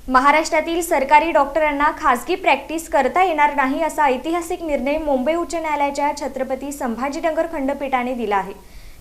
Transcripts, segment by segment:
महाराष्ट्रातील सरकारी डॉक्टरांना खासगी प्रॅक्टिस करता येणार नाही असा ऐतिहासिक निर्णय मुंबई उच्च न्यायालयाच्या छत्रपती संभाजीनगर खंडपीठाने दिला आहे।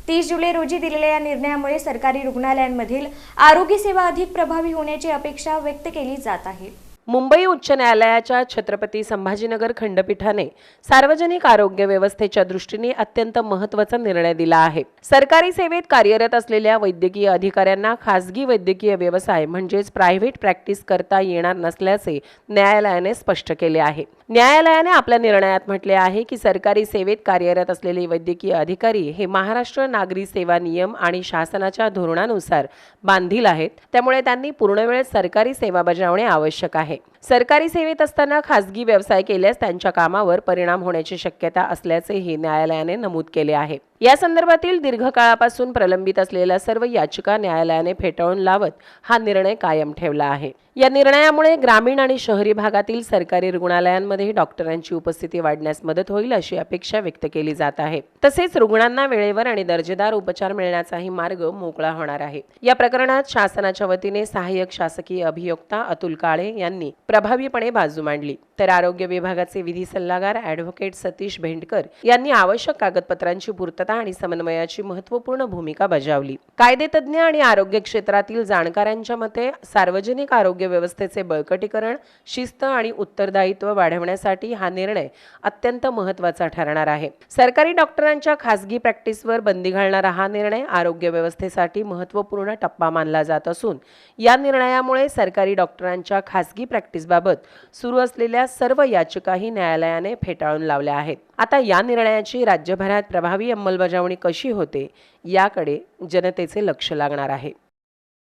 30 जुलै रोजी दिलेल्या या निर्णयामुळे सरकारी रुग्णालयांमधील आरोग्य सेवा अधिक प्रभावी होण्याची अपेक्षा व्यक्त केली जात आहे। मुंबई उच्च न्यायालयाच्या छत्रपती संभाजीनगर खंडपीठाने सार्वजनिक आरोग्य व्यवस्थेच्या दृष्टीने अत्यंत महत्त्वाचा निर्णय दिला आहे। सरकारी सेवेत कार्यरत असलेल्या वैद्यकीय अधिकाऱ्यांना खासगी वैद्यकीय व्यवसाय म्हणजेच प्रायव्हेट प्रॅक्टिस करता येणार नसल्याचे न्यायालयाने स्पष्ट केले आहे। न्यायालयाने आपल्या निर्णयात म्हटले आहे की सरकारी सेवेत कार्यरत असलेले वैद्यकीय अधिकारी हे महाराष्ट्र नागरी सेवा नियम आणि शासनाच्या धोरणानुसार बांधील आहेत, त्यामुळे त्यांनी पूर्णवेळ सरकारी सेवा बजावणे आवश्यक आहे। सरकारी सेवेत असताना खासगी व्यवसाय केल्यास त्यांच्या कामावर परिणाम होण्याची शक्यता असल्याचेही न्यायालयाने नमूद केले आहे। या संदर्भातील दीर्घकाळापासून प्रलंबित असलेल्या सर्व याचिका न्यायालयाने फेटाळून लावत हा निर्णय कायम ठेवला आहे। या निर्णयामुळे ग्रामीण आणि शहरी भागातील सरकारी रुग्णालयांमध्ये डॉक्टरांची उपस्थिती वाढण्यास मदत होईल अशी अपेक्षा व्यक्त केली जात आहे। तसेच रुग्णांना वेळेवर आणि दर्जेदार उपचार मिळण्याचाही मार्ग मोकळा होणार आहे। या प्रकरणात शासनाच्या वतीने सहाय्यक शासकीय अभियोक्ता अतुल काळे यांनी प्रभावीपणे बाजू मांडली, तर आरोग्य विभागाचे विधी सल्लागार ॲडव्होकेट सतीश भेंडकर यांनी आवश्यक कागदपत्रांची पूर्तता आणि समन्वयाची महत्त्वपूर्ण भूमिका बजावली। कायदेतज्ञ आणि आरोग्य क्षेत्रातील जाणकारांच्या मते सार्वजनिक आरोग्य व्यवस्थेचे बळकटीकरण, शिस्त आणि उत्तरदायित्व वाढवण्यासाठी हा निर्णय अत्यंत महत्त्वाचा ठरणार आहे। सरकारी डॉक्टरांच्या खासगी प्रॅक्टिसवर बंदी घालणारा हा निर्णय आरोग्य व्यवस्थेसाठी महत्त्वपूर्ण टप्पा मानला जात असून या निर्णयामुळे सरकारी डॉक्टरांच्या खासगी प्रॅक्टिसबाबत सुरू असलेल्या सर्व याचिकाही न्यायालयाने फेटाळून लावल्या आहेत। आता या निर्णयाची राज्यभरात प्रभावी अंमलबजावणी कशी होते याकडे जनतेचे लक्ष लागणार आहे।